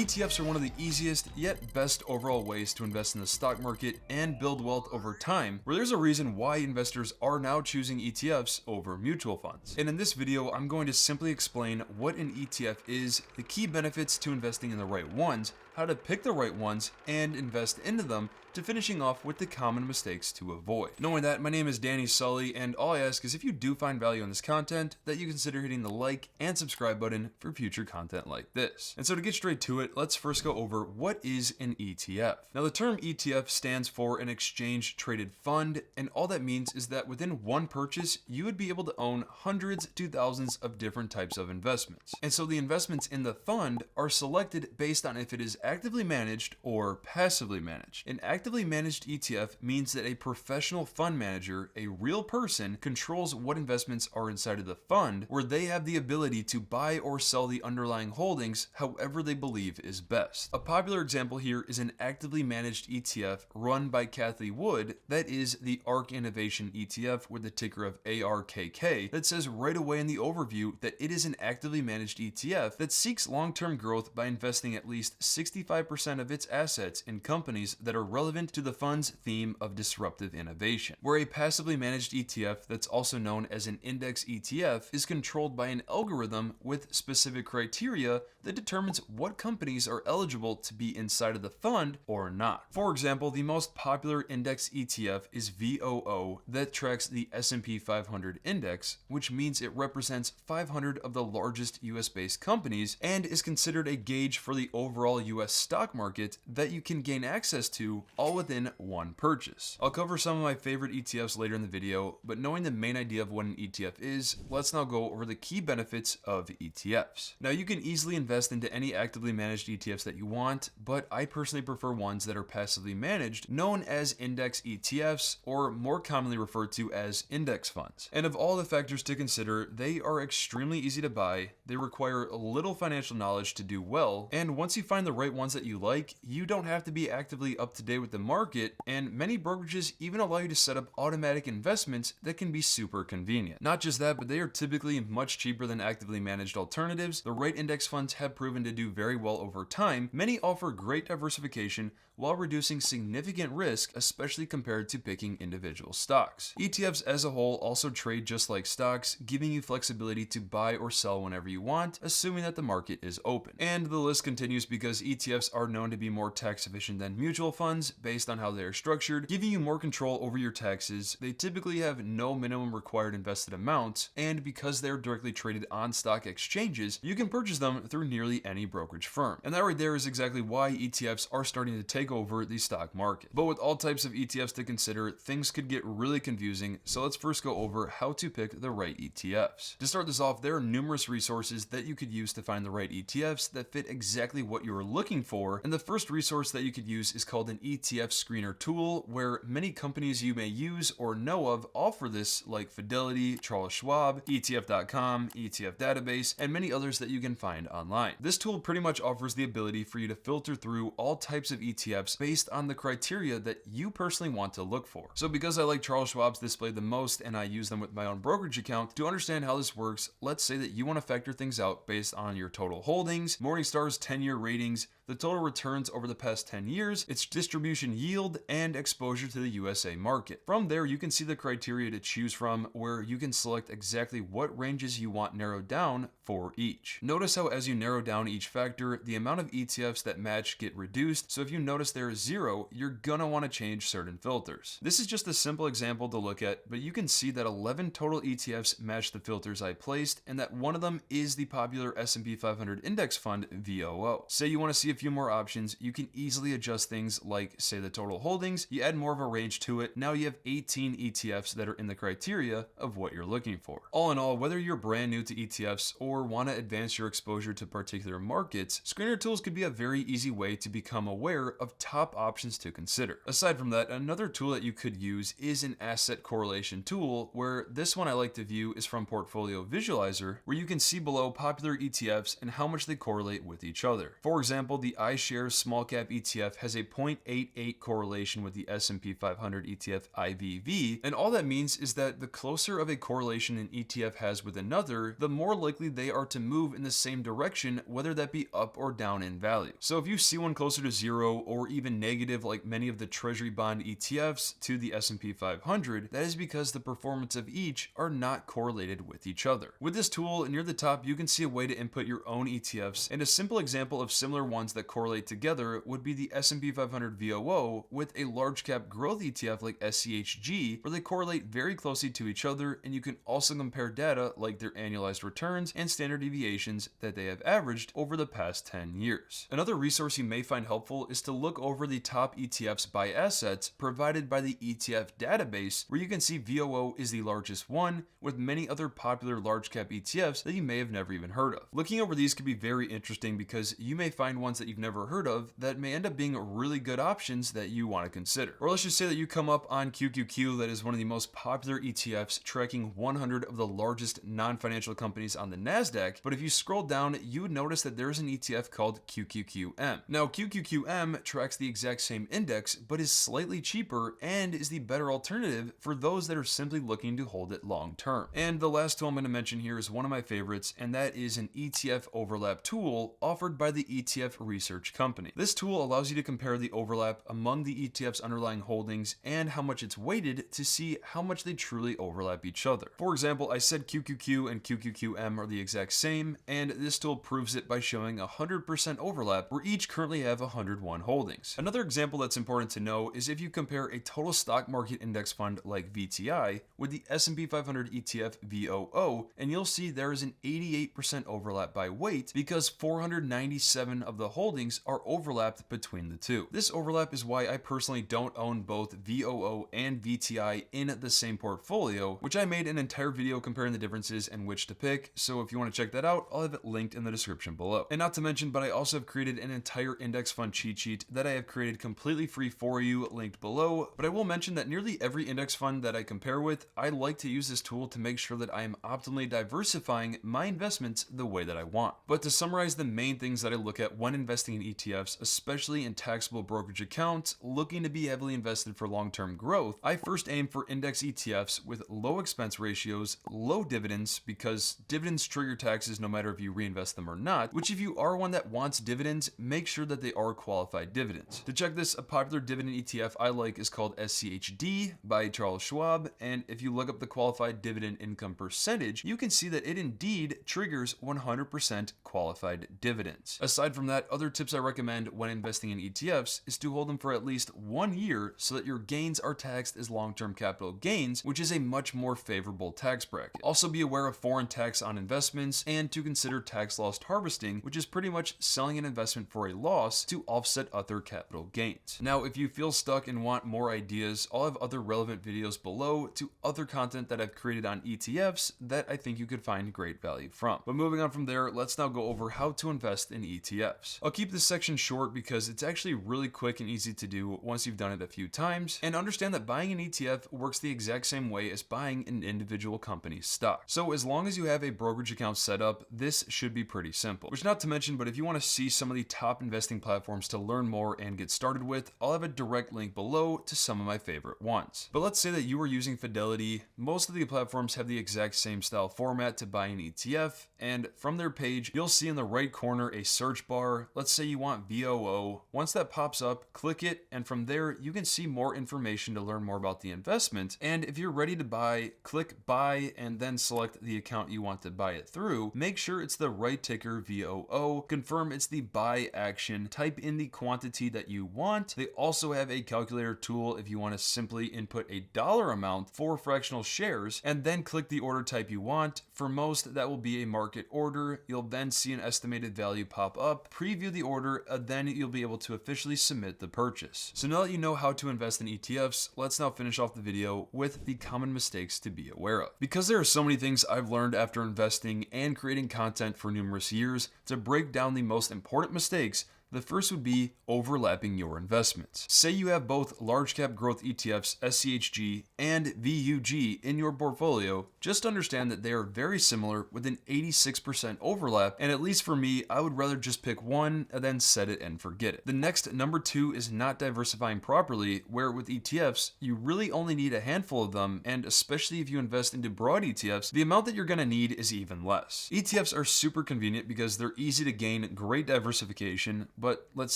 ETFs are one of the easiest yet best overall ways to invest in the stock market and build wealth over time, where there's a reason why investors are now choosing ETFs over mutual funds. And in this video, I'm going to simply explain what an ETF is, the key benefits to investing in the right ones, how to pick the right ones and invest into them, to finishing off with the common mistakes to avoid. Knowing that, my name is Sully, and all I ask is if you do find value in this content, that you consider hitting the like and subscribe button for future content like this. And so to get straight to it, let's first go over what is an ETF. Now the term ETF stands for an exchange traded fund, and all that means is that within one purchase, you would be able to own hundreds to thousands of different types of investments. And so the investments in the fund are selected based on if it is actively managed or passively managed. An actively managed ETF means that a professional fund manager, a real person, controls what investments are inside of the fund, where they have the ability to buy or sell the underlying holdings however they believe is best. A popular example here is an actively managed ETF run by Cathie Wood, that is the ARK Innovation ETF with the ticker of ARKK, that says right away in the overview that it is an actively managed ETF that seeks long-term growth by investing at least 65% of its assets in companies that are relevant to the fund's theme of disruptive innovation. Where a passively managed ETF, that's also known as an index ETF, is controlled by an algorithm with specific criteria that determines what companies are eligible to be inside of the fund or not. For example, the most popular index ETF is VOO, that tracks the S&P 500 index, which means it represents 500 of the largest US-based companies and is considered a gauge for the overall US stock market that you can gain access to all within one purchase. I'll cover some of my favorite ETFs later in the video, but knowing the main idea of what an ETF is, let's now go over the key benefits of ETFs. Now you can easily invest into any actively managed ETFs that you want, but I personally prefer ones that are passively managed, known as index ETFs, or more commonly referred to as index funds. And of all the factors to consider, they are extremely easy to buy, they require little financial knowledge to do well, and once you find the right ones that you like, you don't have to be actively up to date with the market, and many brokerages even allow you to set up automatic investments that can be super convenient. Not just that, but they are typically much cheaper than actively managed alternatives. The right index funds have proven to do very well over time. Many offer great diversification while reducing significant risk, especially compared to picking individual stocks. ETFs as a whole also trade just like stocks, giving you flexibility to buy or sell whenever you want, assuming that the market is open. And the list continues because ETFs are known to be more tax efficient than mutual funds based on how they are structured, giving you more control over your taxes. They typically have no minimum required invested amounts, and because they're directly traded on stock exchanges, you can purchase them through nearly any brokerage firm. And that right there is exactly why ETFs are starting to take over the stock market. But with all types of ETFs to consider, things could get really confusing, so let's first go over how to pick the right ETFs. To start this off, there are numerous resources that you could use to find the right ETFs that fit exactly what you are looking for, and the first resource that you could use is called an ETF screener tool, where many companies you may use or know of offer this, like Fidelity, Charles Schwab, ETF.com, ETF Database, and many others that you can find online. This tool pretty much offers the ability for you to filter through all types of ETFs based on the criteria that you personally want to look for. So because I like Charles Schwab's display the most and I use them with my own brokerage account, to understand how this works, let's say that you want to factor things out based on your total holdings, Morningstar's 10-year ratings, the total returns over the past 10 years, its distribution yield, and exposure to the USA market. From there, you can see the criteria to choose from, where you can select exactly what ranges you want narrowed down for each. Notice how as you narrow down each factor, the amount of ETFs that match get reduced, so if you notice there is 0, you're gonna want to change certain filters. This is just a simple example to look at, but you can see that 11 total ETFs match the filters I placed, and that one of them is the popular S&P 500 index fund VOO. Say you want to see a few more options, you can easily adjust things like, say, the total holdings, you add more of a range to it, now you have 18 ETFs that are in the criteria of what you're looking for. All in all, whether you're brand new to ETFs or want to advance your exposure to particular markets, screener tools could be a very easy way to become aware of top options to consider. Aside from that, another tool that you could use is an asset correlation tool, where this one I like to view is from Portfolio Visualizer, where you can see below popular ETFs and how much they correlate with each other. For example, the iShares Small Cap ETF has a 0.88 correlation with the S&P 500 ETF IVV, and all that means is that the closer of a correlation an ETF has with another, the more likely they they are to move in the same direction, whether that be up or down in value. So if you see one closer to zero or even negative like many of the treasury bond ETFs to the S&P 500, that is because the performance of each are not correlated with each other. With this tool, near the top, you can see a way to input your own ETFs, and a simple example of similar ones that correlate together would be the S&P 500 VOO with a large cap growth ETF like SCHG, where they correlate very closely to each other, and you can also compare data like their annualized returns and standard deviations that they have averaged over the past 10 years. Another resource you may find helpful is to look over the top ETFs by assets provided by the ETF database, where you can see VOO is the largest one, with many other popular large cap ETFs that you may have never even heard of. Looking over these could be very interesting because you may find ones that you've never heard of that may end up being really good options that you want to consider. Or let's just say that you come up on QQQ, that is one of the most popular ETFs tracking 100 of the largest non-financial companies on the NASDAQ, but if you scroll down, you would notice that there's an ETF called QQQM. Now, QQQM tracks the exact same index, but is slightly cheaper and is the better alternative for those that are simply looking to hold it long term. And the last tool I'm going to mention here is one of my favorites, and that is an ETF overlap tool offered by the ETF Research Company. This tool allows you to compare the overlap among the ETF's underlying holdings and how much it's weighted to see how much they truly overlap each other. For example, I said QQQ and QQQM are the exact same, and this tool proves it by showing 100% overlap where each currently have 101 holdings. Another example that's important to know is if you compare a total stock market index fund like VTI with the S&P 500 ETF VOO, and you'll see there is an 88% overlap by weight because 497 of the holdings are overlapped between the two. This overlap is why I personally don't own both VOO and VTI in the same portfolio, which I made an entire video comparing the differences and which to pick, so if you want to check that out, I'll have it linked in the description below. And not to mention, but I also have created an entire index fund cheat sheet that I have created completely free for you, linked below, but I will mention that nearly every index fund that I compare with, I like to use this tool to make sure that I am optimally diversifying my investments the way that I want. But to summarize the main things that I look at when investing in ETFs, especially in taxable brokerage accounts looking to be heavily invested for long-term growth, I first aim for index ETFs with low expense ratios, low dividends, because dividends trigger taxes no matter if you reinvest them or not, which if you are one that wants dividends, make sure that they are qualified dividends. To check this, a popular dividend ETF I like is called SCHD by Charles Schwab, and if you look up the qualified dividend income percentage, you can see that it indeed triggers 100% qualified dividends. Aside from that, other tips I recommend when investing in ETFs is to hold them for at least 1 year so that your gains are taxed as long-term capital gains, which is a much more favorable tax bracket. Also be aware of foreign tax on investments and to consider tax loss harvesting, which is pretty much selling an investment for a loss to offset other capital gains. Now, if you feel stuck and want more ideas, I'll have other relevant videos below to other content that I've created on ETFs that I think you could find great value from. But moving on from there, let's now go over how to invest in ETFs. I'll keep this section short because it's actually really quick and easy to do once you've done it a few times, and understand that buying an ETF works the exact same way as buying an individual company's stock. So as long as you have a brokerage account set up, this should be pretty simple. Which not to mention, but if you want to see some of the top investing platforms to learn more and get started with, I'll have a direct link below to some of my favorite ones. But let's say that you are using Fidelity. Most of the platforms have the exact same style format to buy an ETF, and from their page, you'll see in the right corner a search bar. Let's say you want VOO. Once that pops up, click it, and from there, you can see more information to learn more about the investment. And if you're ready to buy, click buy and then select the account you want to buy it through. Make sure it's the right ticker VOO, confirm it's the buy action, type in the quantity that you want. They also have a calculator tool if you want to simply input a dollar amount for fractional shares and then click the order type you want. For most, that will be a market order. You'll then see an estimated value pop up, preview the order, and then you'll be able to officially submit the purchase. So now that you know how to invest in ETFs, let's now finish off the video with the common mistakes to be aware of. Because there are so many things I've learned after investing and creating content for numerous years, to break down the most important mistakes, The first would be overlapping your investments. Say you have both large cap growth ETFs, SCHG, and VUG in your portfolio, just understand that they are very similar with an 86% overlap, and at least for me, I would rather just pick one and then set it and forget it. The next, number two, is not diversifying properly, where with ETFs, you really only need a handful of them, and especially if you invest into broad ETFs, the amount that you're going to need is even less. ETFs are super convenient because they're easy to gain great diversification, but let's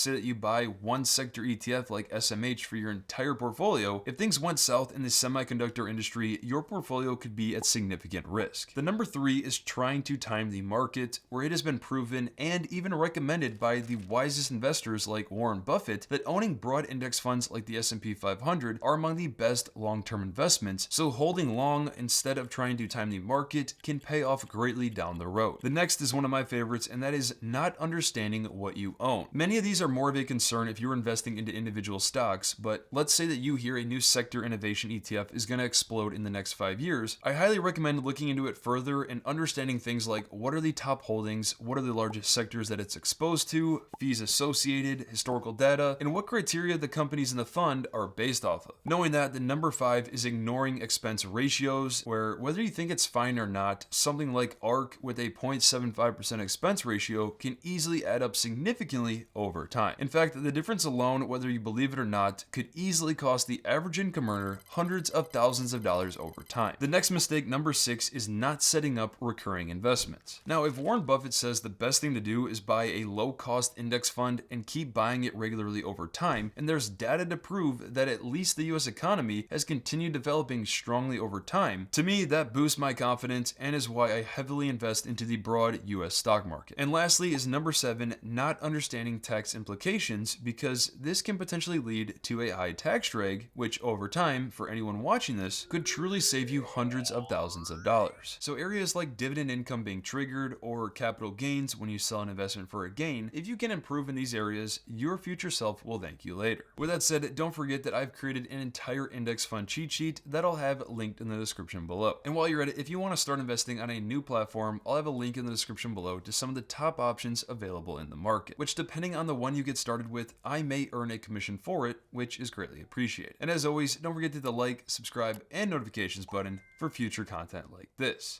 say that you buy one sector ETF like SMH for your entire portfolio. If things went south in the semiconductor industry, your portfolio could be at significant risk. The number three is trying to time the market, where it has been proven and even recommended by the wisest investors like Warren Buffett that owning broad index funds like the S&P 500 are among the best long-term investments, so holding long instead of trying to time the market can pay off greatly down the road. The next is one of my favorites, and that is not understanding what you own. Many of these are more of a concern if you're investing into individual stocks, but let's say that you hear a new sector innovation ETF is going to explode in the next 5 years. I highly recommend looking into it further and understanding things like what are the top holdings, what are the largest sectors that it's exposed to, fees associated, historical data, and what criteria the companies in the fund are based off of. Knowing that, the number five is ignoring expense ratios, where whether you think it's fine or not, something like ARK with a 0.75% expense ratio can easily add up significantly over time. In fact, the difference alone, whether you believe it or not, could easily cost the average income earner hundreds of thousands of dollars over time. The next mistake, number six, is not setting up recurring investments. Now, if Warren Buffett says the best thing to do is buy a low-cost index fund and keep buying it regularly over time, and there's data to prove that at least the US economy has continued developing strongly over time, to me, that boosts my confidence and is why I heavily invest into the broad US stock market. And lastly is number seven, not understanding tax implications, because this can potentially lead to a high tax drag, which over time, for anyone watching this, could truly save you hundreds of thousands of dollars. So areas like dividend income being triggered or capital gains when you sell an investment for a gain, if you can improve in these areas, your future self will thank you later. With that said, don't forget that I've created an entire index fund cheat sheet that I'll have linked in the description below. And while you're at it, if you want to start investing on a new platform, I'll have a link in the description below to some of the top options available in the market, which depending on the one you get started with, I may earn a commission for it, which is greatly appreciated. And as always, don't forget to hit the like, subscribe, and notifications button for future content like this.